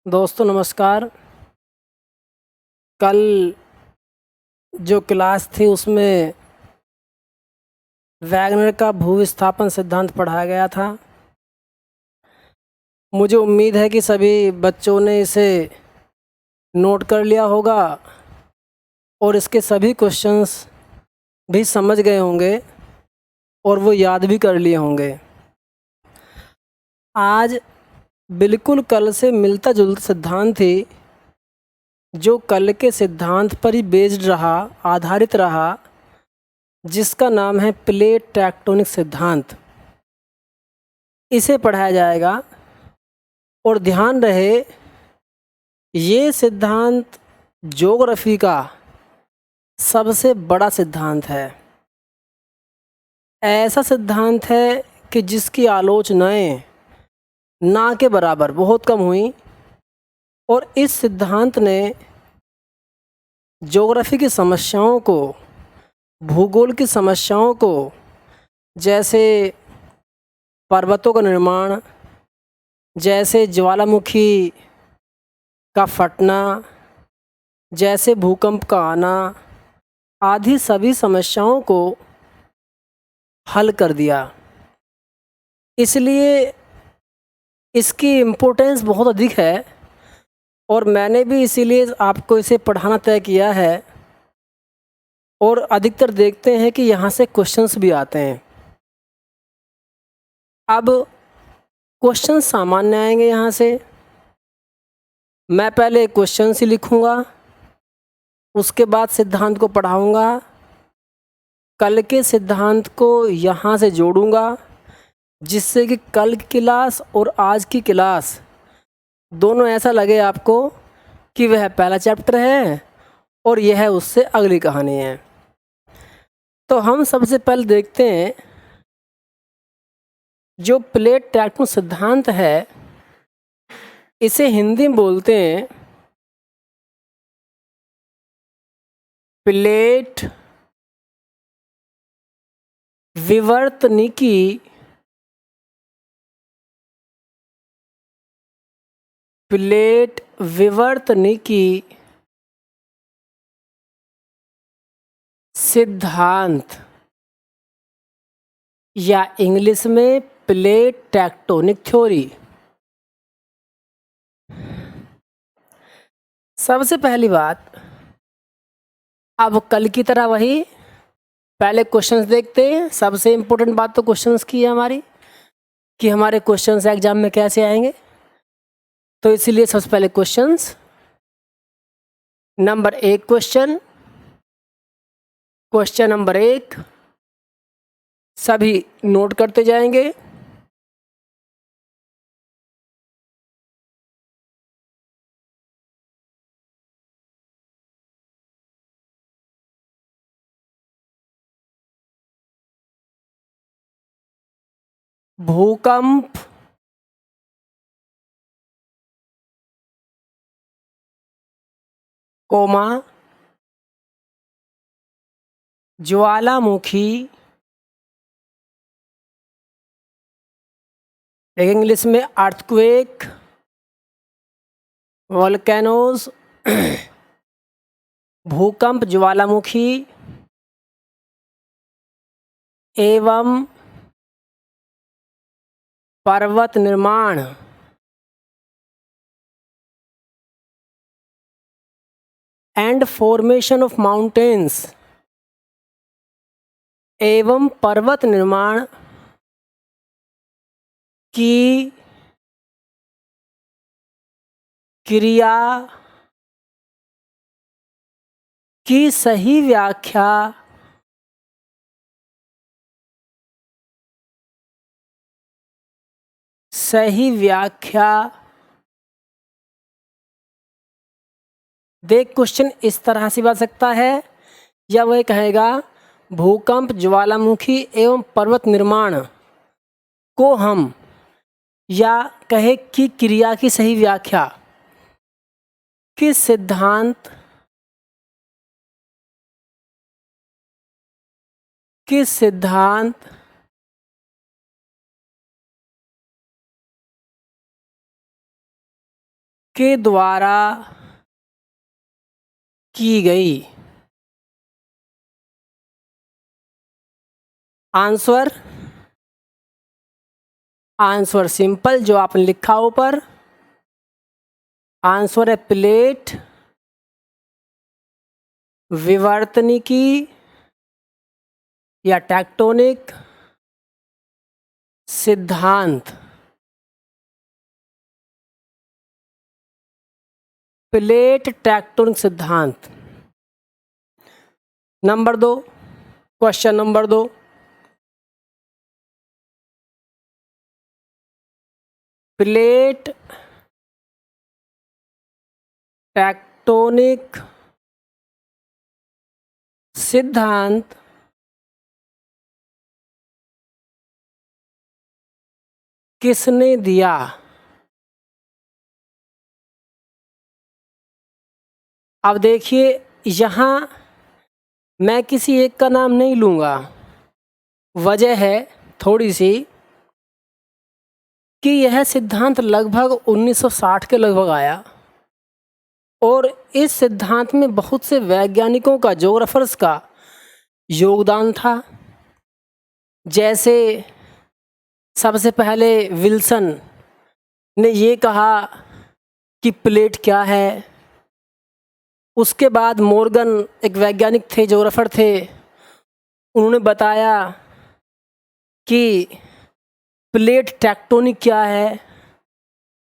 दोस्तों नमस्कार। कल जो क्लास थी उसमें वैगनर का भूविस्थापन सिद्धांत पढ़ाया गया था। मुझे उम्मीद है कि सभी बच्चों ने इसे नोट कर लिया होगा और इसके सभी क्वेश्चंस भी समझ गए होंगे और वो याद भी कर लिए होंगे। आज बिल्कुल कल से मिलता जुलता सिद्धांत थी जो कल के सिद्धांत पर ही बेस्ड रहा, आधारित रहा, जिसका नाम है प्लेट टेक्टोनिक सिद्धांत। इसे पढ़ाया जाएगा और ध्यान रहे ये सिद्धांत ज्योग्राफी का सबसे बड़ा सिद्धांत है। ऐसा सिद्धांत है कि जिसकी आलोचनाएं ना के बराबर बहुत कम हुई और इस सिद्धांत ने ज्योग्राफी की समस्याओं को, भूगोल की समस्याओं को, जैसे पर्वतों का निर्माण, जैसे ज्वालामुखी का फटना, जैसे भूकंप का आना आदि सभी समस्याओं को हल कर दिया। इसलिए इसकी इम्पोर्टेंस बहुत अधिक है और मैंने भी इसीलिए आपको इसे पढ़ाना तय किया है। और अधिकतर देखते हैं कि यहाँ से क्वेश्चंस भी आते हैं। अब क्वेश्चन सामान्य आएंगे। यहाँ से मैं पहले क्वेश्चन ही लिखूँगा, उसके बाद सिद्धांत को पढ़ाऊँगा, कल के सिद्धांत को यहाँ से जोड़ूँगा, जिससे कि कल की क्लास और आज की क्लास दोनों ऐसा लगे आपको कि वह पहला चैप्टर है और यह उससे अगली कहानी है। तो हम सबसे पहले देखते हैं जो प्लेट टेक्टोनिक सिद्धांत है, इसे हिंदी में बोलते हैं प्लेट विवर्तनिकी सिद्धांत, या इंग्लिश में प्लेट टेक्टोनिक थ्योरी। सबसे पहली बात, अब कल की तरह वही पहले क्वेश्चंस देखते हैं। सबसे इम्पोर्टेंट बात तो क्वेश्चंस की है हमारी, कि हमारे क्वेश्चंस एग्जाम में कैसे आएंगे। तो इसीलिए सबसे पहले क्वेश्चंस। नंबर 1 क्वेश्चन नंबर 1 सभी नोट करते जाएंगे। भूकंप कोमा ज्वालामुखी, इंग्लिश में अर्थक्वेक, वोल्केनोज, भूकंप, ज्वालामुखी एवं पर्वत निर्माण एंड फॉर्मेशन ऑफ माउंटेन्स, एवं पर्वत निर्माण की क्रिया की सही व्याख्या देख, क्वेश्चन इस तरह से बन सकता है, या वह कहेगा भूकंप, ज्वालामुखी एवं पर्वत निर्माण को हम, या कहे कि क्रिया की सही व्याख्या किस सिद्धांत के द्वारा की गई। आंसर सिंपल जो आपने लिखा ऊपर, आंसर है प्लेट विवर्तनिकी या टेक्टोनिक सिद्धांत। प्लेट टेक्टोनिक सिद्धांत। Number 2, question number 2, plate tectonic सिद्धांत किसने दिया? अब देखिए, यहाँ मैं किसी एक का नाम नहीं लूँगा। वजह है थोड़ी सी कि यह सिद्धांत लगभग 1960 के लगभग आया और इस सिद्धांत में बहुत से वैज्ञानिकों का, ज्योग्राफर्स का योगदान था। जैसे सबसे पहले विल्सन ने ये कहा कि प्लेट क्या है। उसके बाद मॉर्गन एक वैज्ञानिक थे, ज्योग्राफर थे, उन्होंने बताया कि प्लेट टेक्टोनिक क्या है।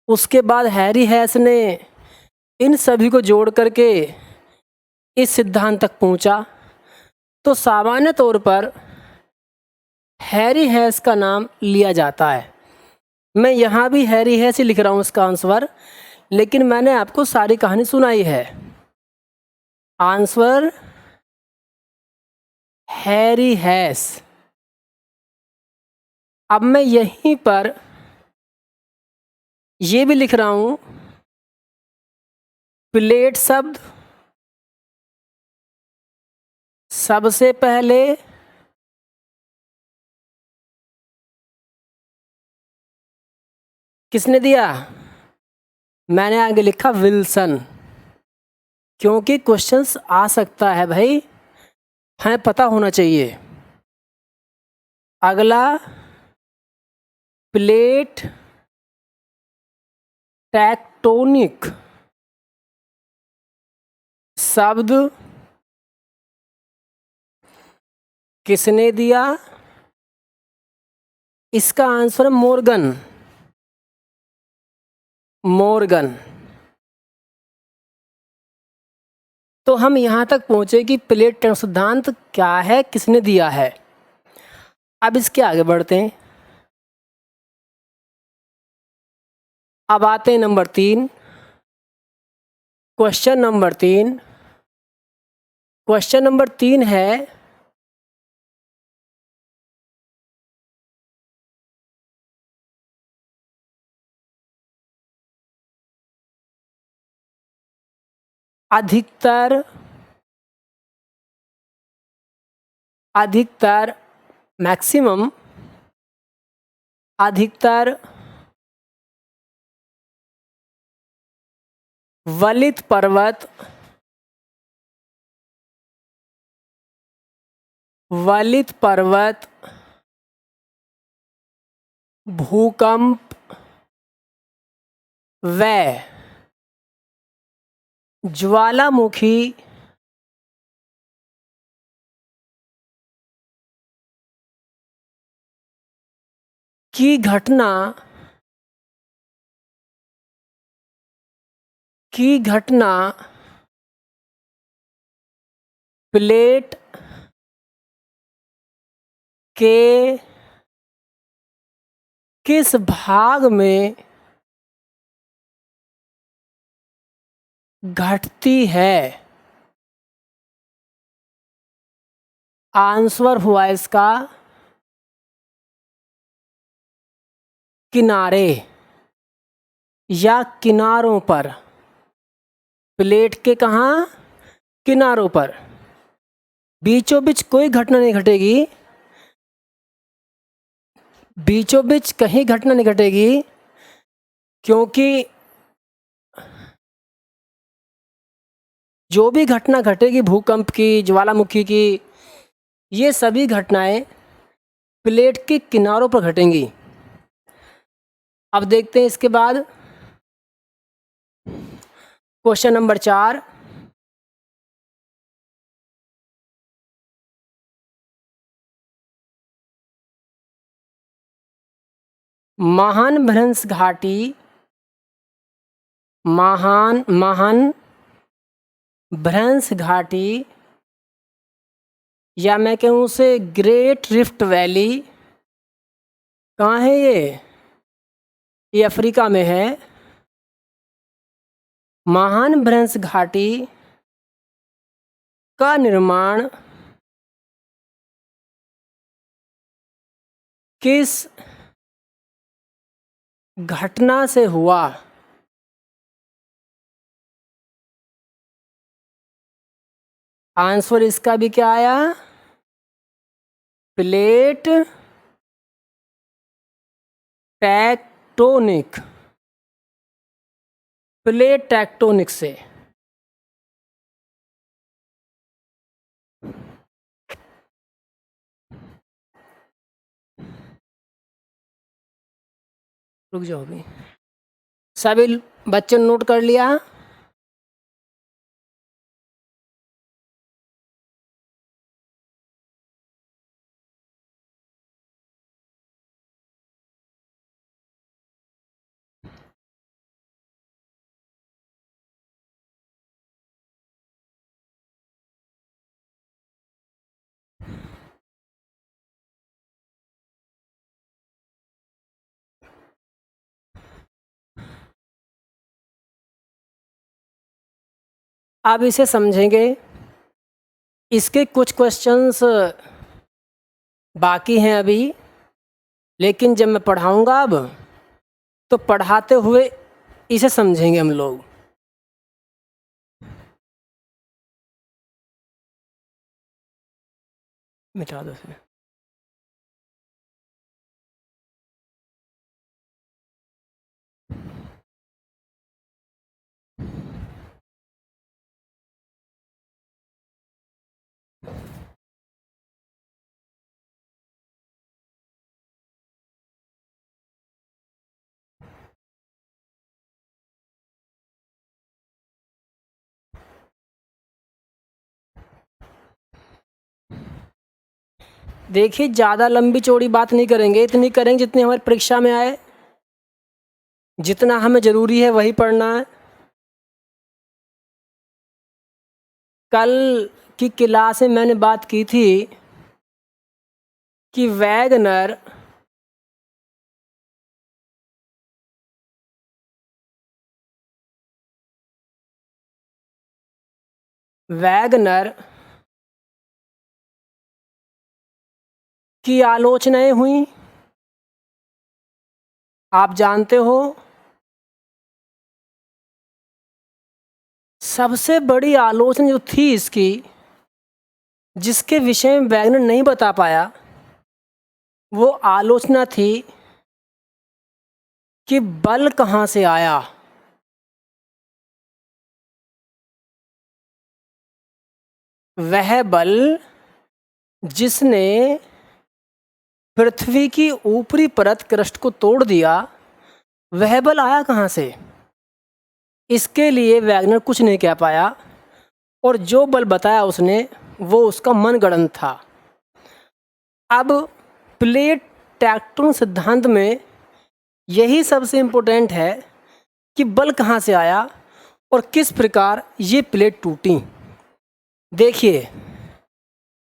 उसके बाद हैरी हेस ने इन सभी को जोड़ करके इस सिद्धांत तक पहुंचा। तो सामान्य तौर पर हैरी हेस का नाम लिया जाता है। मैं यहाँ भी हैरी हेस ही लिख रहा हूँ इसका आंसर, लेकिन मैंने आपको सारी कहानी सुनाई है। Answer Harry हेस। अब मैं यहीं पर ये भी लिख रहा हूँ, प्लेट शब्द सबसे पहले किसने दिया? मैंने आगे लिखा विल्सन, क्योंकि क्वेश्चंस आ सकता है भाई, हमें पता होना चाहिए। अगला, प्लेट टेक्टोनिक शब्द किसने दिया? इसका आंसर मॉर्गन। तो हम यहाँ तक पहुँचे कि प्लेट टेक्टोनिक सिद्धांत क्या है, किसने दिया है। अब इसके आगे बढ़ते हैं। अब आते हैं number 3, question number 3। Question number 3 है, अधिकतर मैक्सिमम अधिकतर वलित पर्वत भूकंप व ज्वालामुखी की घटना प्लेट के किस भाग में घटती है? आंसर हुआ इसका किनारे या किनारों पर। प्लेट के कहाँ? किनारों पर। बीचों बीच कोई घटना नहीं घटेगी, बीचों बीच कहीं घटना नहीं घटेगी, क्योंकि जो भी घटना घटेगी भूकंप की, ज्वालामुखी की, ये सभी घटनाएं प्लेट के किनारों पर घटेंगी। अब देखते हैं इसके बाद क्वेश्चन नंबर 4। महानभ्रंश घाटी, महानभ्रंश घाटी, या मैं कहूँ उसे ग्रेट रिफ्ट वैली, कहाँ है ये अफ्रीका में है। महानभ्रंश घाटी का निर्माण किस घटना से हुआ? आंसर इसका भी क्या आया? प्लेट टेक्टोनिक, प्लेट टेक्टोनिक से। रुक जाओ अभी, सभी बच्चों ने नोट कर लिया? अब इसे समझेंगे। इसके कुछ क्वेश्चंस बाकी हैं अभी, लेकिन जब मैं पढ़ाऊँगा अब, तो पढ़ाते हुए इसे समझेंगे हम लोग। मिटा दो इसे। देखिए, ज़्यादा लंबी चौड़ी बात नहीं करेंगे, इतनी करेंगे जितनी हमारी परीक्षा में आए, जितना हमें ज़रूरी है वही पढ़ना है। कल की क्लास में मैंने बात की थी कि वैगनर की आलोचनाएं हुई, आप जानते हो। सबसे बड़ी आलोचना जो थी इसकी, जिसके विषय में वैगनर नहीं बता पाया, वो आलोचना थी कि बल कहाँ से आया। वह बल जिसने पृथ्वी की ऊपरी परत क्रस्ट को तोड़ दिया, वह बल आया कहाँ से? इसके लिए वैगनर कुछ नहीं कह पाया, और जो बल बताया उसने, वो उसका मनगढ़ंत था। अब प्लेट टेक्टोनिक सिद्धांत में यही सबसे इम्पोर्टेंट है कि बल कहाँ से आया और किस प्रकार ये प्लेट टूटी। देखिए,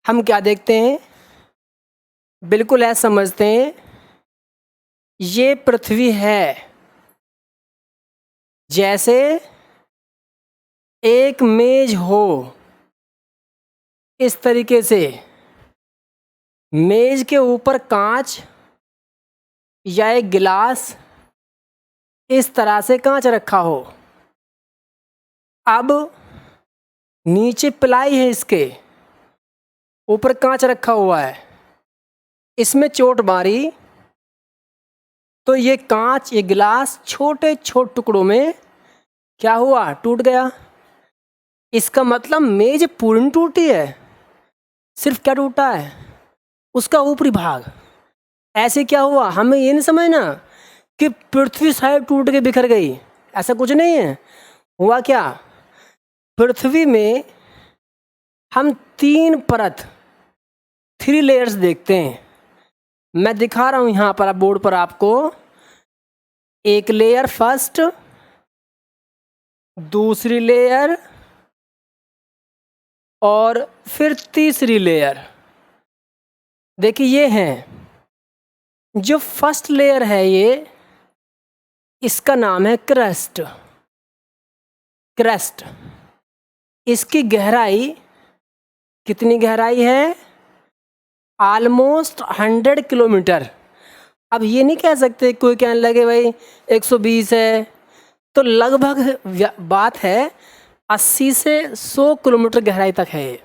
हम क्या देखते हैं, बिल्कुल ऐसा समझते हैं, ये पृथ्वी है, जैसे एक मेज हो। इस तरीके से मेज के ऊपर कांच या एक गिलास, इस तरह से कांच रखा हो। अब नीचे प्लाई है, इसके ऊपर कांच रखा हुआ है, इसमें चोट मारी तो ये कांच, ये गिलास छोटे छोटे टुकड़ों में क्या हुआ? टूट गया। इसका मतलब मेज पूर्ण टूटी है, सिर्फ क्या टूटा है, उसका ऊपरी भाग। ऐसे क्या हुआ, हमें ये नहीं समझना कि पृथ्वी सारी टूट के बिखर गई, ऐसा कुछ नहीं है। हुआ क्या, पृथ्वी में हम 3 परत, 3 लेयर्स देखते हैं। मैं दिखा रहा हूँ यहाँ पर बोर्ड पर आपको। एक लेयर फर्स्ट, दूसरी लेयर और फिर तीसरी लेयर। देखिए ये है, जो फर्स्ट लेयर है ये, इसका नाम है क्रस्ट। क्रस्ट, इसकी गहराई कितनी गहराई है, ऑलमोस्ट 100 किलोमीटर। अब ये नहीं कह सकते, कोई कहने लगे भाई 120 है, तो लगभग बात है 80 से 100 किलोमीटर गहराई तक है।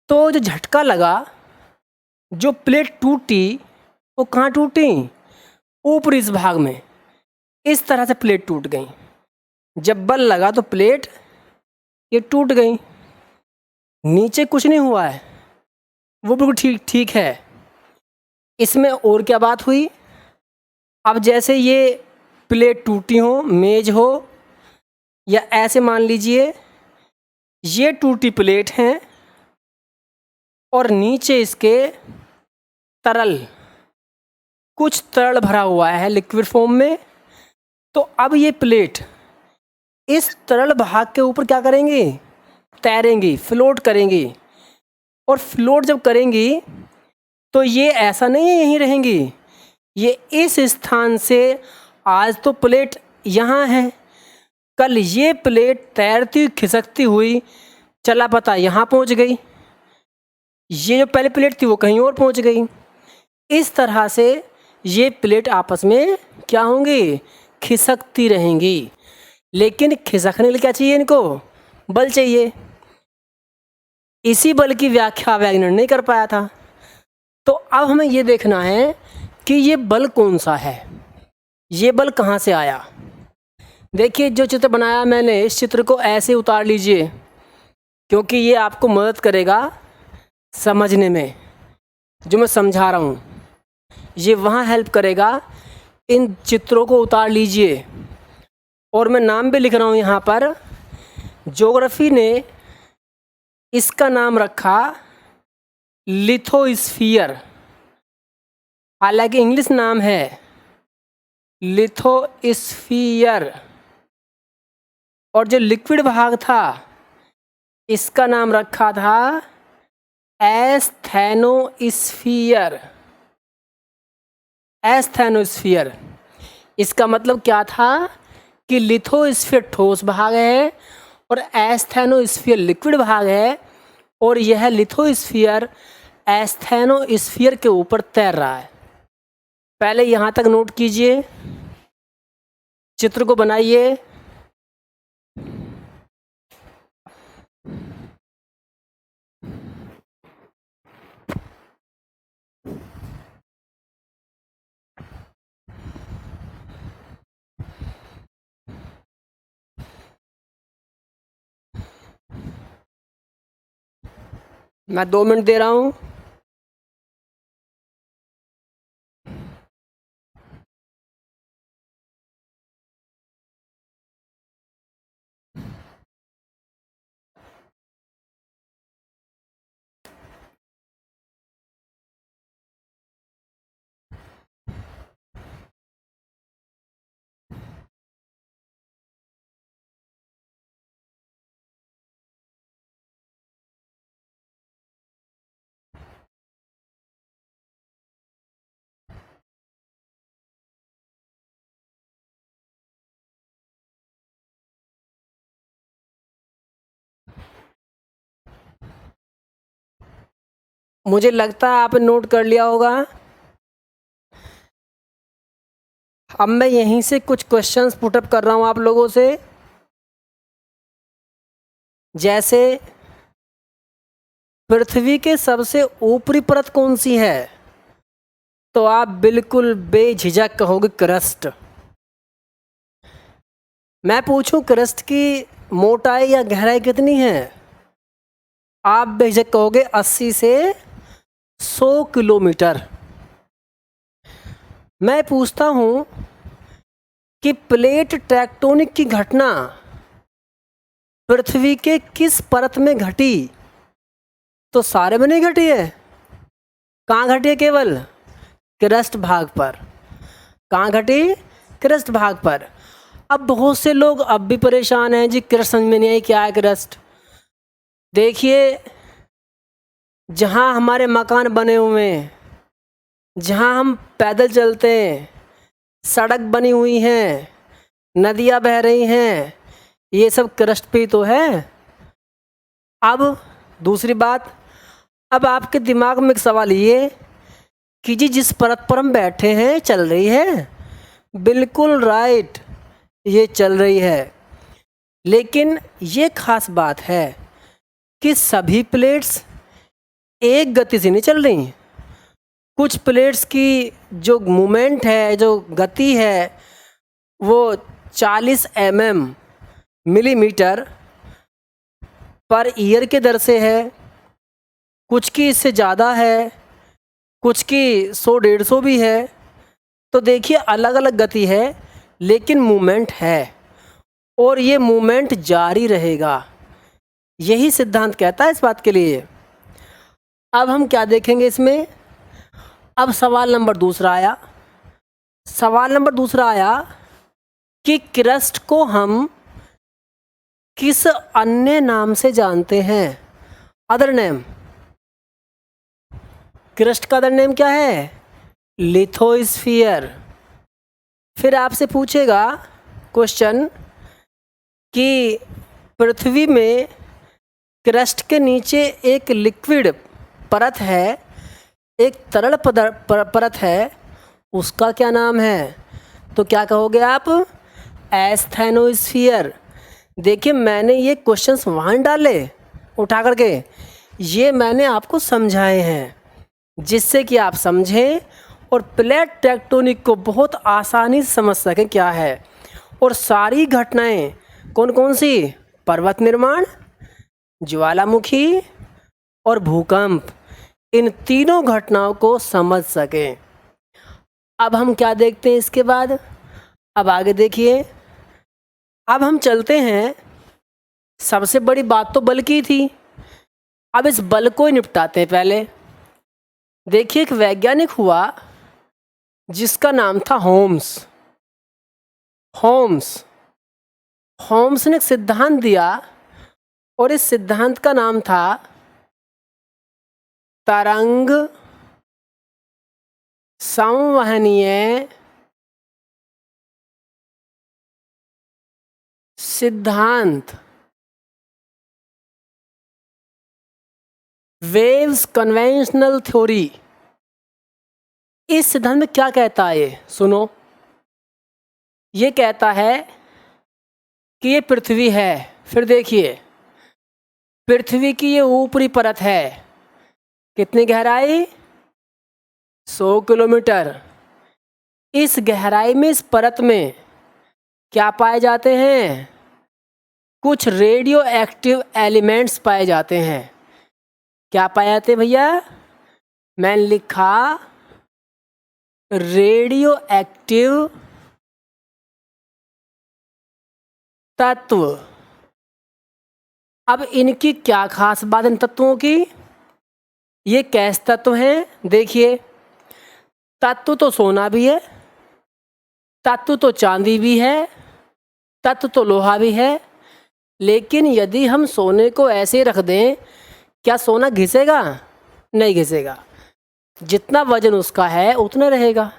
तो जो झटका लगा, जो प्लेट टूटी, वो कहाँ टूटी, ऊपरी इस भाग में। इस तरह से प्लेट टूट गई। जब बल लगा तो प्लेट ये टूट गई, नीचे कुछ नहीं हुआ है, वो बिल्कुल ठीक है। इसमें और क्या बात हुई, अब जैसे ये प्लेट टूटी हो, मेज हो, या ऐसे मान लीजिए ये टूटी प्लेट है और नीचे इसके तरल, कुछ तरल भरा हुआ है लिक्विड फॉर्म में। तो अब ये प्लेट इस तरल भाग के ऊपर क्या करेंगी, तैरेंगी, फ्लोट करेंगी। और फ्लोट जब करेंगी तो ये ऐसा नहीं है यहीं रहेंगी, ये इस स्थान से, आज तो प्लेट यहाँ है, कल ये प्लेट तैरती खिसकती हुई चला पता यहाँ पहुँच गई, ये जो पहले प्लेट थी वो कहीं और पहुँच गई। इस तरह से ये प्लेट आपस में क्या होंगी, खिसकती रहेंगी। लेकिन खिसकने के लिए क्या चाहिए, इनको बल चाहिए। इसी बल की व्याख्या वैगनर ने कर पाया था। तो अब हमें ये देखना है कि ये बल कौन सा है, ये बल कहाँ से आया। देखिए जो चित्र बनाया मैंने, इस चित्र को ऐसे उतार लीजिए, क्योंकि ये आपको मदद करेगा समझने में। जो मैं समझा रहा हूँ ये वहाँ हेल्प करेगा। इन चित्रों को उतार लीजिए, और मैं नाम भी लिख रहा हूँ यहाँ पर। ज्योग्राफी ने इसका नाम रखा लिथोस्फीयर, हालांकि इंग्लिश नाम है लिथोस्फीयर। और जो लिक्विड भाग था इसका नाम रखा था एस्थेनोस्फीयर। एस्थेनोस्फीयर, इसका मतलब क्या था कि लिथोस्फीयर ठोस भाग है और एस्थेनोस्फीयर लिक्विड भाग है, और यह लिथोस्फीयर एस्थेनोस्फीयर के ऊपर तैर रहा है। पहले यहाँ तक नोट कीजिए, चित्र को बनाइए। मैं 2 मिनट दे रहा हूँ। मुझे लगता है आपने नोट कर लिया होगा। अब मैं यहीं से कुछ क्वेश्चंस पुटअप कर रहा हूँ आप लोगों से। जैसे पृथ्वी के सबसे ऊपरी परत कौन सी है, तो आप बिल्कुल बेझिझक कहोगे क्रस्ट। मैं पूछूं क्रस्ट की मोटाई या गहराई कितनी है? आप बेशक कहोगे 80 से 100 किलोमीटर। मैं पूछता हूँ कि प्लेट टेक्टोनिक की घटना पृथ्वी के किस परत में घटी? तो सारे में नहीं घटी है। कहाँ घटी है? केवल क्रस्ट भाग पर। कहाँ घटी? क्रस्ट भाग पर। अब बहुत से लोग अब भी परेशान हैं जी, क्रस्ट समझ में नहीं आई, क्या है क्रस्ट? देखिए, जहाँ हमारे मकान बने हुए हैं, जहाँ हम पैदल चलते हैं, सड़क बनी हुई हैं, नदियाँ बह रही हैं, ये सब क्रस्ट पे तो है। अब दूसरी बात, अब आपके दिमाग में एक सवाल ये कि जी जिस परत पर हम बैठे हैं चल रही है। बिल्कुल राइट, ये चल रही है। लेकिन ये खास बात है कि सभी प्लेट्स एक गति से नहीं चल रही। कुछ प्लेट्स की जो मूवमेंट है, जो गति है, वो 40 मिलीमीटर पर ईयर के दर से है, कुछ की इससे ज़्यादा है, कुछ की 100-150 भी है। तो देखिए, अलग अलग गति है लेकिन मूवमेंट है, और ये मूवमेंट जारी रहेगा। यही सिद्धांत कहता है इस बात के लिए। अब हम क्या देखेंगे इसमें? अब सवाल नंबर दूसरा आया। सवाल नंबर दूसरा आया कि क्रस्ट को हम किस अन्य नाम से जानते हैं? Other name. क्रस्ट का अदर नेम क्या है? लिथोस्फीयर। फिर आपसे पूछेगा क्वेश्चन कि पृथ्वी में क्रस्ट के नीचे एक लिक्विड परत है, एक तरल परत है, उसका क्या नाम है? तो क्या कहोगे आप? एस्थेनोस्फीयर। देखिए, मैंने ये क्वेश्चंस वहाँ डाले उठा करके, ये मैंने आपको समझाए हैं जिससे कि आप समझें और प्लेट टेक्टोनिक को बहुत आसानी से समझ सकें क्या है। और सारी घटनाएं कौन कौन सी? पर्वत निर्माण, ज्वालामुखी और भूकंप, इन तीनों घटनाओं को समझ सकें। अब हम क्या देखते हैं इसके बाद? अब आगे देखिए, अब हम चलते हैं। सबसे बड़ी बात तो बल की थी, अब इस बल को ही निपटाते हैं पहले। देखिए, एक वैज्ञानिक हुआ जिसका नाम था होम्स। होम्स ने एक सिद्धांत दिया और इस सिद्धांत का नाम था तरंग संवहनीय सिद्धांत, वेव्स कन्वेंशनल थ्योरी। इस सिद्धांत में क्या कहता है ये सुनो। ये कहता है कि ये पृथ्वी है। फिर देखिए, पृथ्वी की ये ऊपरी परत है, कितनी गहराई? 100 किलोमीटर। इस गहराई में, इस परत में क्या पाए जाते हैं? कुछ रेडियो एक्टिव एलिमेंट्स पाए जाते हैं। क्या पाए जाते हैं भैया? मैंने लिखा रेडियो एक्टिव तत्व। अब इनकी क्या खास बात इन तत्वों की? ये कैसे तत्व हैं? देखिए, तत्व तो सोना भी है, तत्व तो चांदी भी है, तत्व तो लोहा भी है। लेकिन यदि हम सोने को ऐसे रख दें, क्या सोना घिसेगा? नहीं घिसेगा। जितना वजन उसका है उतना रहेगा।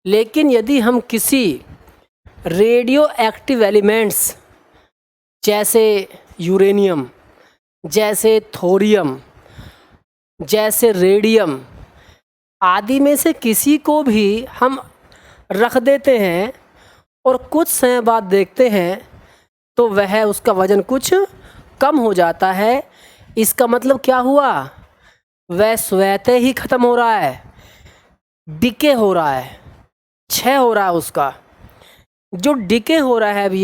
लेकिन यदि हम किसी रेडियो एक्टिव एलिमेंट्स जैसे यूरेनियम, जैसे थोरियम, जैसे रेडियम आदि में से किसी को भी हम रख देते हैं और कुछ समय बाद देखते हैं तो वह उसका वजन कुछ कम हो जाता है। इसका मतलब क्या हुआ? वह स्वतः ही ख़त्म हो रहा है, डिके हो रहा है, क्षय हो रहा है उसका। जो डिके हो रहा है अब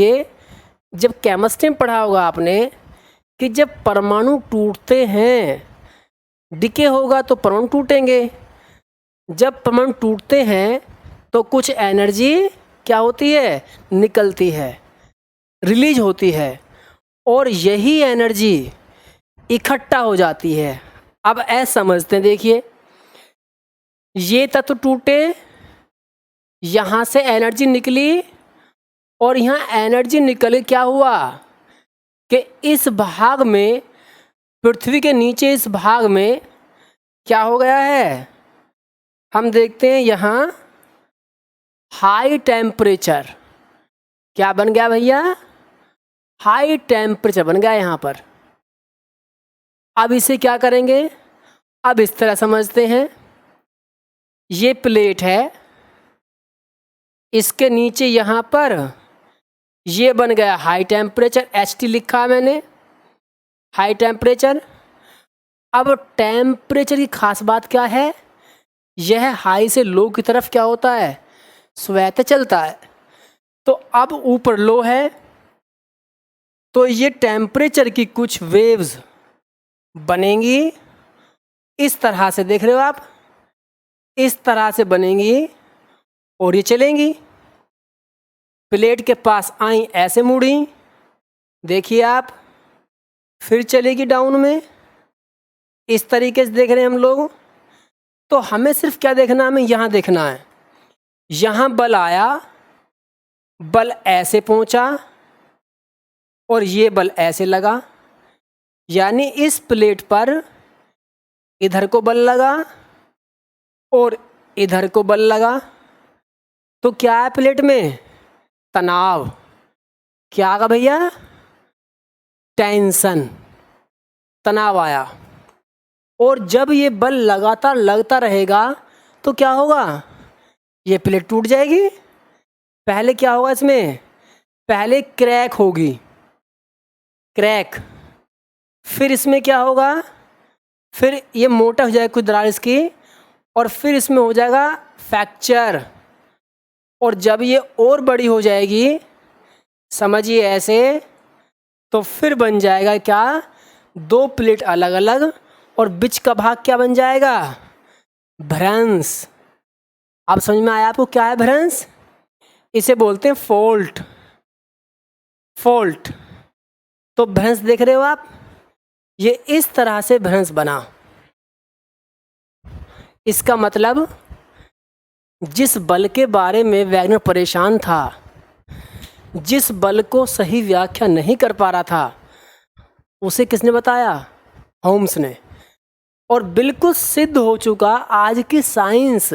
जब केमिस्ट्री में पढ़ा होगा आपने कि जब परमाणु टूटते हैं, डिके होगा तो परमाणु टूटेंगे। जब परमाणु टूटते हैं तो कुछ एनर्जी क्या होती है, निकलती है, रिलीज होती है, और यही एनर्जी इकट्ठा हो जाती है। अब ऐसा समझते हैं, देखिए ये तत्व टूटे, यहाँ से एनर्जी निकली, और यहाँ एनर्जी निकल क्या हुआ कि इस भाग में, पृथ्वी के नीचे इस भाग में क्या हो गया है, हम देखते हैं यहाँ हाई टेम्परेचर। क्या बन गया भैया, हाई टेम्परेचर बन गया यहाँ पर। अब इसे क्या करेंगे, अब इस तरह समझते हैं, ये प्लेट है, इसके नीचे यहाँ पर ये बन गया हाई टेम्परेचर, HT लिखा है मैंने, हाई टेम्परेचर। अब टेम्परेचर की खास बात क्या है, यह हाई से लो की तरफ क्या होता है, स्वतः चलता है। तो अब ऊपर लो है, तो ये टेम्परेचर की कुछ वेव्स बनेंगी इस तरह से, देख रहे हो आप, इस तरह से बनेंगी और ये चलेंगी। प्लेट के पास आई, ऐसे मुड़ी, देखिए आप, फिर चलेगी डाउन में, इस तरीके से देख रहे हैं हम लोग। तो हमें सिर्फ क्या देखना है, हमें यहाँ देखना है, यहाँ बल आया, बल ऐसे पहुँचा और ये बल ऐसे लगा, यानी इस प्लेट पर इधर को बल लगा और इधर को बल लगा। तो क्या है प्लेट में, तनाव। क्या आगा भैया, टेंशन, तनाव आया। और जब ये बल लगातार लगता रहेगा तो क्या होगा, ये प्लेट टूट जाएगी। पहले क्या होगा इसमें, पहले क्रैक होगी, क्रैक, फिर इसमें क्या होगा, फिर ये मोटा हो जाएगा कुछ दरार इसकी, और फिर इसमें हो जाएगा फ्रैक्चर। और जब ये और बड़ी हो जाएगी, समझिए ऐसे, तो फिर बन जाएगा क्या, दो प्लेट अलग अलग, और बीच का भाग क्या बन जाएगा, भ्रंश। अब समझ में आया आपको क्या है भ्रंश, इसे बोलते हैं फॉल्ट, फॉल्ट। तो भ्रंश देख रहे हो आप, ये इस तरह से भ्रंश बना। इसका मतलब जिस बल के बारे में वैज्ञानिक परेशान था, जिस बल को सही व्याख्या नहीं कर पा रहा था, उसे किसने बताया, होम्स ने। और बिल्कुल सिद्ध हो चुका, आज की साइंस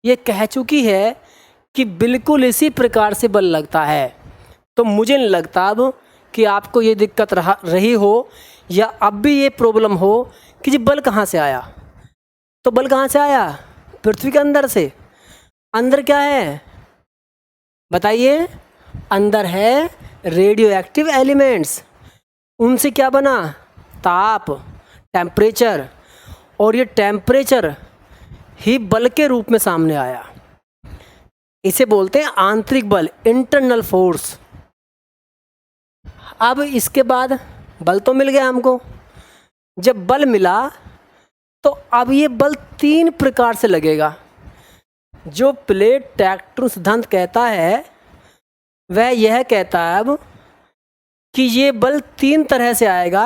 ये कह चुकी है कि बिल्कुल इसी प्रकार से बल लगता है। तो मुझे नहीं लगता अब कि आपको ये दिक्कत रही हो, या अब भी ये प्रॉब्लम हो कि जी बल कहाँ से आया। तो बल कहाँ से आया, पृथ्वी के अंदर से। अंदर क्या है बताइए, अंदर है रेडियो एक्टिव एलिमेंट्स, उनसे क्या बना, ताप, टेम्परेचर, और ये टेम्परेचर ही बल के रूप में सामने आया। इसे बोलते हैं आंतरिक बल, इंटरनल फोर्स। अब इसके बाद बल तो मिल गया हमको, जब बल मिला तो अब ये बल तीन प्रकार से लगेगा। जो प्लेट टेक्टोन सिद्धांत कहता है वह यह कहता है अब कि ये बल तीन तरह से आएगा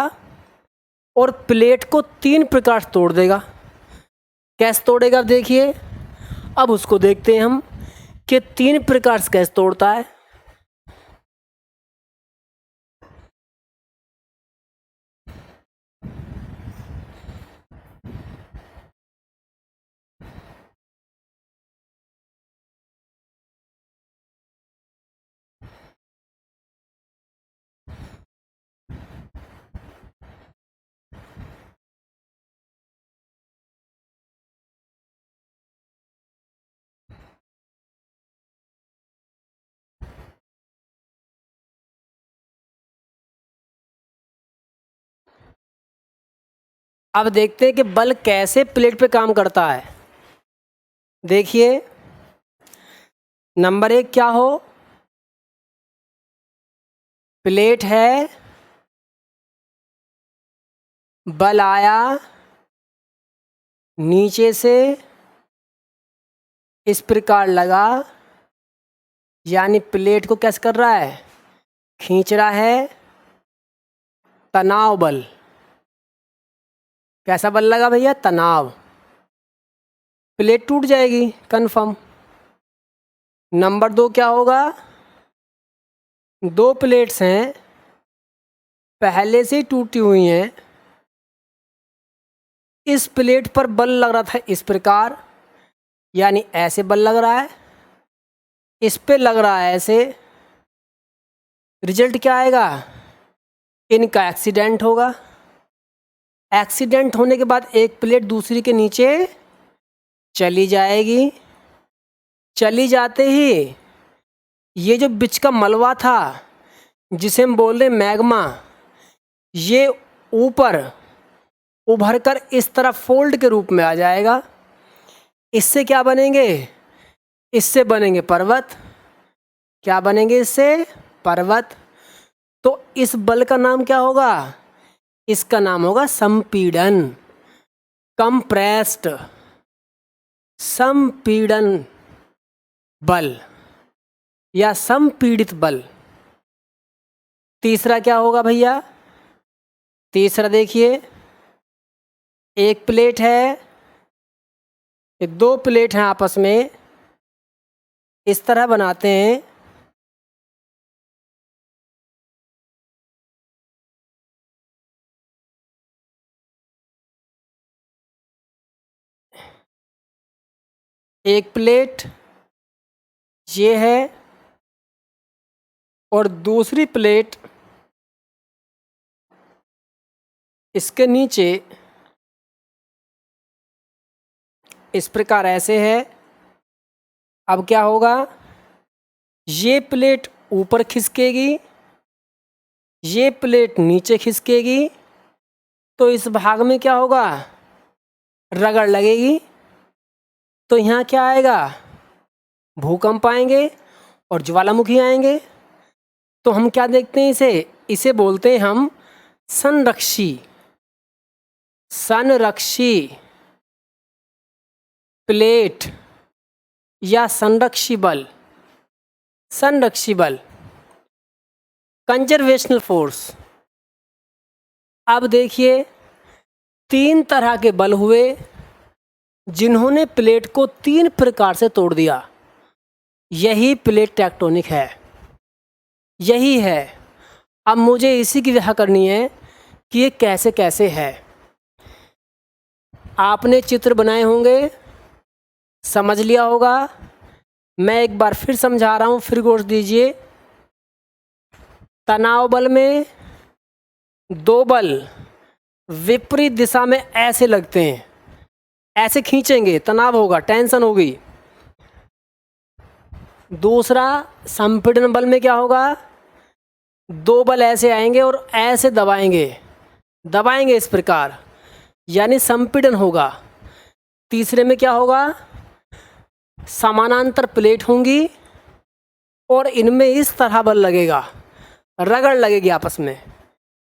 और प्लेट को तीन प्रकार से तोड़ देगा। कैसे तोड़ेगा देखिए, अब उसको देखते हैं हम कि तीन प्रकार से कैसे तोड़ता है। अब देखते हैं कि बल कैसे प्लेट पे काम करता है। देखिए, नंबर एक क्या हो, प्लेट है, बल आया नीचे से इस प्रकार लगा, यानी प्लेट को कैसे कर रहा है, खींच रहा है, तनाव बल। कैसा बल लगा भैया, तनाव, प्लेट टूट जाएगी कन्फर्म। नंबर 2 क्या होगा, 2 प्लेट्स हैं, पहले से ही टूटी हुई हैं, इस प्लेट पर बल लग रहा था इस प्रकार, यानी ऐसे बल लग रहा है, इस पे लग रहा है ऐसे, रिजल्ट क्या आएगा, इनका एक्सीडेंट होगा। एक्सीडेंट होने के बाद एक प्लेट दूसरी के नीचे चली जाएगी, चली जाते ही ये जो बीच का मलबा था जिसे हम बोल रहे मैग्मा, ये ऊपर उभर कर इस तरह फोल्ड के रूप में आ जाएगा। इससे क्या बनेंगे, इससे बनेंगे पर्वत। क्या बनेंगे इससे, पर्वत। तो इस बल का नाम क्या होगा, इसका नाम होगा संपीड़न, कंप्रेस्ड संपीड़न बल या संपीड़ित बल। तीसरा क्या होगा भैया, तीसरा देखिए, एक प्लेट है, ये 2 प्लेट हैं आपस में, इस तरह बनाते हैं, एक प्लेट ये है और दूसरी प्लेट इसके नीचे इस प्रकार ऐसे है। अब क्या होगा, ये प्लेट ऊपर खिसकेगी, ये प्लेट नीचे खिसकेगी, तो इस भाग में क्या होगा, रगड़ लगेगी, तो यहाँ क्या आएगा, भूकंप आएंगे और ज्वालामुखी आएंगे। तो हम क्या देखते हैं, इसे बोलते हैं हम संरक्षी, संरक्षी प्लेट या संरक्षी बल, संरक्षी बल, कंजर्वेशनल फोर्स। अब देखिए 3 तरह के बल हुए जिन्होंने प्लेट को 3 प्रकार से तोड़ दिया। यही प्लेट टेक्टोनिक है, यही है। अब मुझे इसी की व्याख्या करनी है कि ये कैसे कैसे है। आपने चित्र बनाए होंगे, समझ लिया होगा, मैं एक बार फिर समझा रहा हूँ, फिर गौर दीजिए। तनाव बल में 2 बल विपरीत दिशा में ऐसे लगते हैं, ऐसे खींचेंगे, तनाव होगा, टेंशन होगी। दूसरा संपीड़न बल में क्या होगा, 2 बल ऐसे आएंगे और ऐसे दबाएंगे, दबाएंगे इस प्रकार, यानी संपीड़न होगा। तीसरे में क्या होगा, समानांतर प्लेट होंगी और इनमें इस तरह बल लगेगा, रगड़ लगेगी आपस में।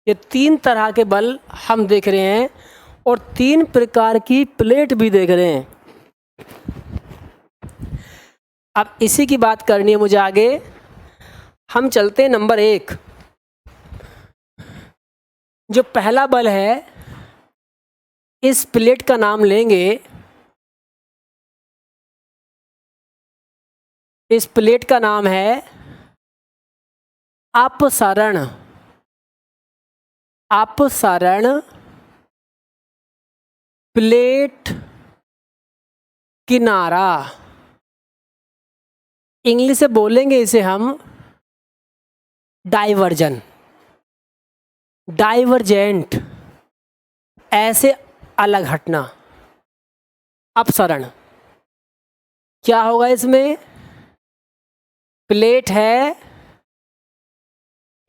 ये 3 तरह के बल हम देख रहे हैं और 3 प्रकार की प्लेट भी देख रहे हैं। अब इसी की बात करनी है मुझे आगे। हम चलते हैं नंबर 1। जो पहला बल है, इस प्लेट का नाम लेंगे, इस प्लेट का नाम है अपसरण, अपसरण प्लेट किनारा। इंग्लिश से बोलेंगे इसे हम डाइवर्जन, डाइवर्जेंट, ऐसे अलग हटना, अपसरण। क्या होगा इसमें, प्लेट है,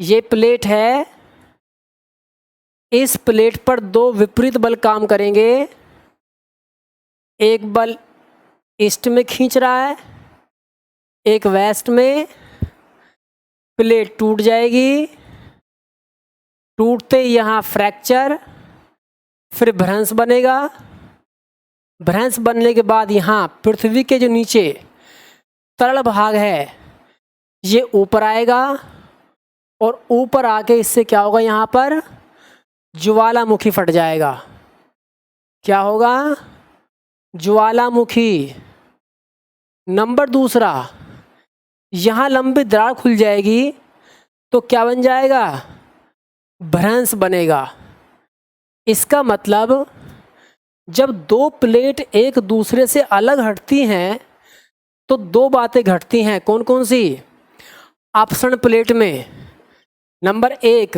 ये प्लेट है, इस प्लेट पर 2 विपरीत बल काम करेंगे। एक बल ईस्ट में खींच रहा है, एक वेस्ट में, प्लेट टूट जाएगी, टूटते ही यहाँ फ्रैक्चर, फिर भ्रंश बनेगा। भ्रंश बनने के बाद यहाँ पृथ्वी के जो नीचे तरल भाग है ये ऊपर आएगा और ऊपर आके इससे क्या होगा, यहाँ पर ज्वालामुखी फट जाएगा। क्या होगा? ज्वालामुखी। नंबर दूसरा, यहाँ लंबी दरार खुल जाएगी तो क्या बन जाएगा? भ्रंश बनेगा। इसका मतलब जब दो प्लेट एक दूसरे से अलग हटती हैं तो दो बातें घटती हैं। कौन कौन सी? अपक्षण प्लेट में नंबर एक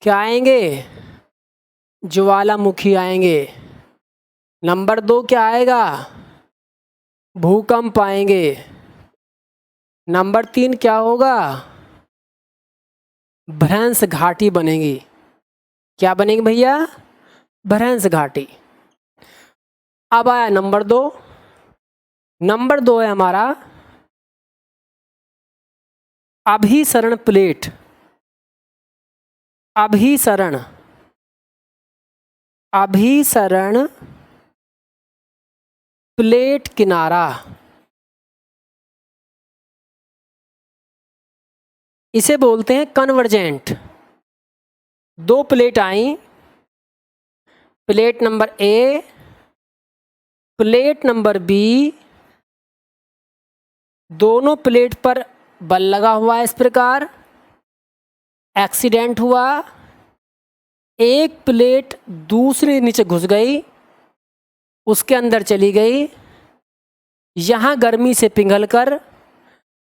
क्या आएंगे? ज्वालामुखी आएंगे। नंबर दो क्या आएगा? भूकंप आएंगे। नंबर तीन क्या होगा? भ्रंश घाटी बनेगी। क्या बनेगी भैया? भ्रंश घाटी। अब आया नंबर दो। नंबर दो है हमारा अभिसरण प्लेट। अभिसरण प्लेट किनारा, इसे बोलते हैं कन्वर्जेंट। दो प्लेट आई, plate number A, plate number B, दोनों प्लेट पर बल लगा हुआ है। इस प्रकार एक्सीडेंट हुआ, एक प्लेट दूसरे नीचे घुस गई, उसके अंदर चली गई, यहाँ गर्मी से पिघलकर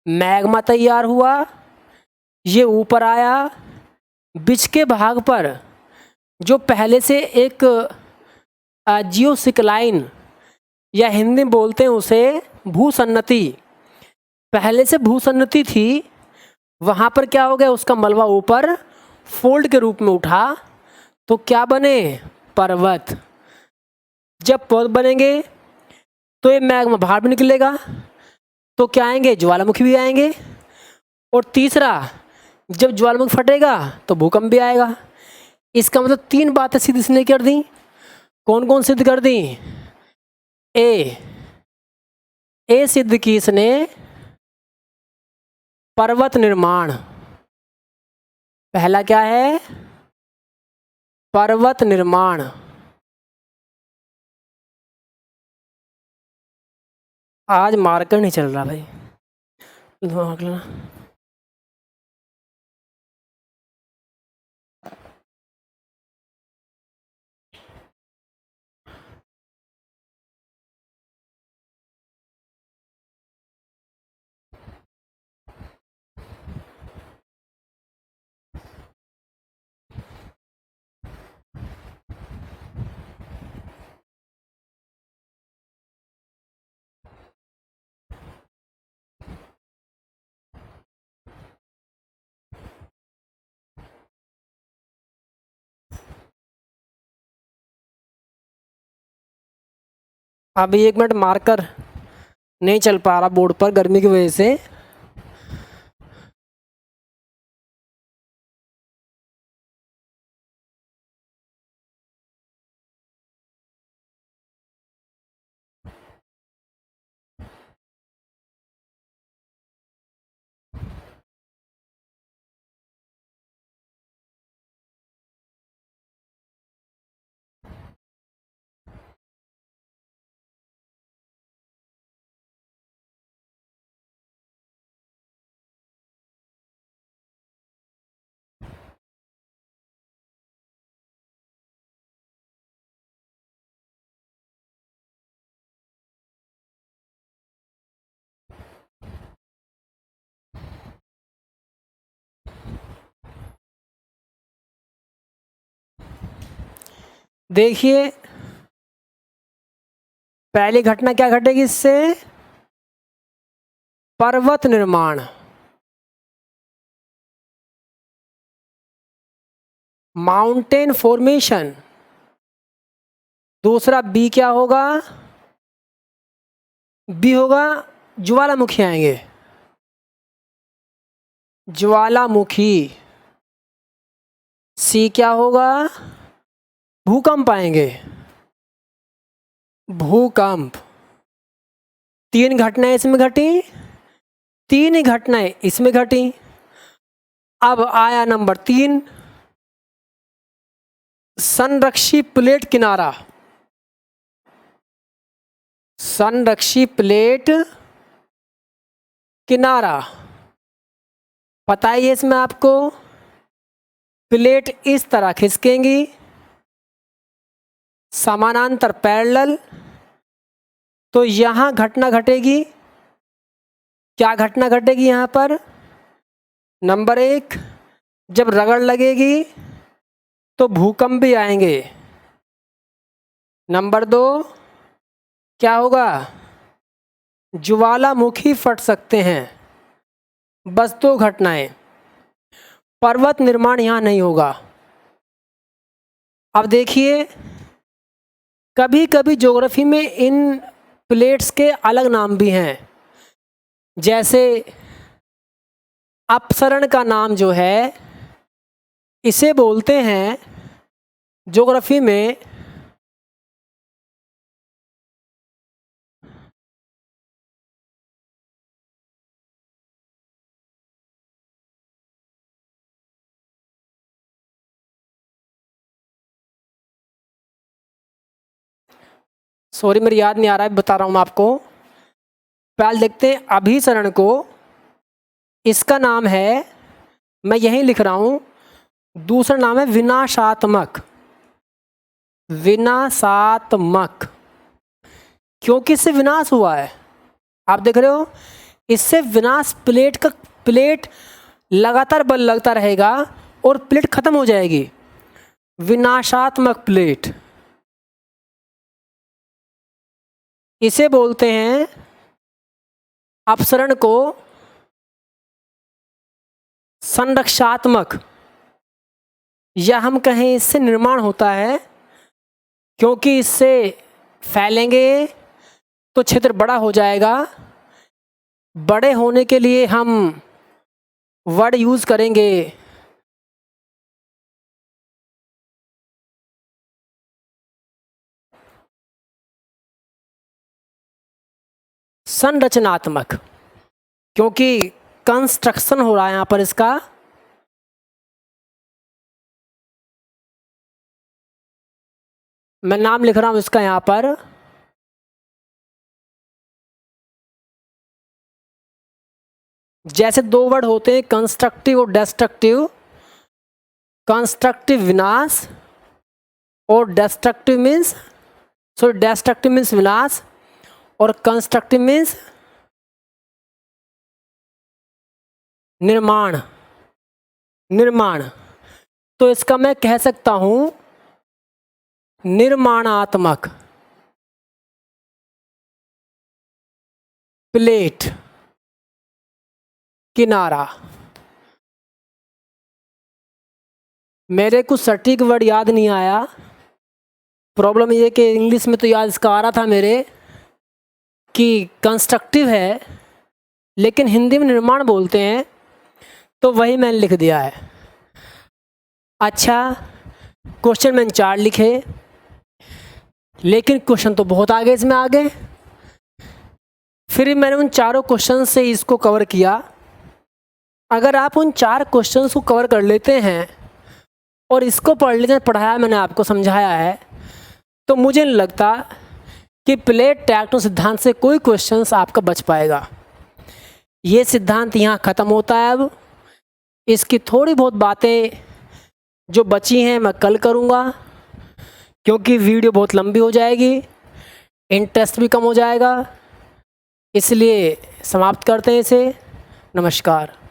मैग्मा तैयार हुआ, ये ऊपर आया। बीच के भाग पर जो पहले से एक जियोसिक्लाइन या हिंदी में बोलते हैं उसे भूसन्नति, पहले से भूसन्नति थी, वहाँ पर क्या हो गया? उसका मलबा ऊपर फोल्ड के रूप में उठा तो क्या बने? पर्वत। जब पर्वत बनेंगे तो ये मैग्मा बाहर भी निकलेगा तो क्या आएंगे? ज्वालामुखी भी आएंगे। और तीसरा, जब ज्वालामुखी फटेगा तो भूकंप भी आएगा। इसका मतलब तीन बातें सिद्ध इसने कर दी। कौन कौन सिद्ध कर दी? ए सिद्ध की इसने पर्वत निर्माण। पहला क्या है? पर्वत निर्माण। आज मार्कर नहीं चल रहा भाई, दिमाग लेना। अभी 1 मिनट मार्कर नहीं चल पा रहा बोर्ड पर गर्मी की वजह से। देखिए पहली घटना क्या घटेगी इससे? पर्वत निर्माण। Mountain formation. दूसरा बी क्या होगा? बी होगा ज्वालामुखी आएंगे। ज्वालामुखी। सी क्या होगा? भूकंप आएंगे। भूकंप। 3 घटनाएं इसमें घटी, 3 ही घटनाएं इसमें घटी। अब आया नंबर 3, संरक्षी प्लेट किनारा। संरक्षी प्लेट किनारा। पता ही है इसमें आपको, प्लेट इस तरह खिसकेंगी, समानांतर पैरेलल, तो यहाँ घटना घटेगी। क्या घटना घटेगी यहाँ पर? नंबर 1, जब रगड़ लगेगी तो भूकंप भी आएंगे। नंबर 2, क्या होगा? ज्वालामुखी फट सकते हैं। बस 2 घटनाएं। पर्वत निर्माण यहाँ नहीं होगा। अब देखिए, कभी कभी ज्योग्राफी में इन प्लेट्स के अलग नाम भी हैं। जैसे अपसरण का नाम जो है, इसे बोलते हैं ज्योग्राफी में सॉरी मेरी याद नहीं आ रहा है, बता रहा हूँ मैं आपको। पहले देखते हैं अभिसरण को। इसका नाम है, मैं यहीं लिख रहा हूँ, दूसरा नाम है विनाशात्मक। विनाशात्मक, क्योंकि इससे विनाश हुआ है। आप देख रहे हो, इससे विनाश, प्लेट लगातार बल लगता रहेगा और प्लेट खत्म हो जाएगी। विनाशात्मक प्लेट, इसे बोलते हैं अपसरण को संरक्षात्मक, या हम कहें इससे निर्माण होता है, क्योंकि इससे फैलेंगे तो क्षेत्र बड़ा हो जाएगा। बड़े होने के लिए हम वर्ड यूज़ करेंगे संरचनात्मक, क्योंकि कंस्ट्रक्शन हो रहा है यहाँ पर इसका। मैं नाम लिख रहा हूँ इसका यहाँ पर, जैसे 2 वर्ड होते हैं कंस्ट्रक्टिव और डेस्ट्रक्टिव। कंस्ट्रक्टिव विनाश और डेस्ट्रक्टिव मीन्स विनाश, और कंस्ट्रक्टिव मीन्स निर्माण। तो इसका मैं कह सकता हूं निर्माणात्मक प्लेट किनारा। मेरे कुछ सटीक वर्ड याद नहीं आया। प्रॉब्लम ये कि इंग्लिश में तो याद इसका आ रहा था मेरे कि कंस्ट्रक्टिव है, लेकिन हिंदी में निर्माण बोलते हैं, तो वही मैंने लिख दिया है। अच्छा, क्वेश्चन मैंने 4 लिखे, लेकिन क्वेश्चन तो बहुत आगे इसमें आ गए। फिर मैंने उन 4 क्वेश्चन से इसको कवर किया। अगर आप उन 4 क्वेश्चंस को कवर कर लेते हैं और इसको पढ़ लेते हैं, पढ़ाया मैंने आपको, समझाया है, तो मुझे नहीं लगता कि प्लेट टेक्टोनिक सिद्धांत से कोई क्वेश्चंस आपका बच पाएगा। ये सिद्धांत यहाँ ख़त्म होता है। अब इसकी थोड़ी बहुत बातें जो बची हैं मैं कल करूँगा, क्योंकि वीडियो बहुत लंबी हो जाएगी, इंटरेस्ट भी कम हो जाएगा। इसलिए समाप्त करते हैं इसे। नमस्कार।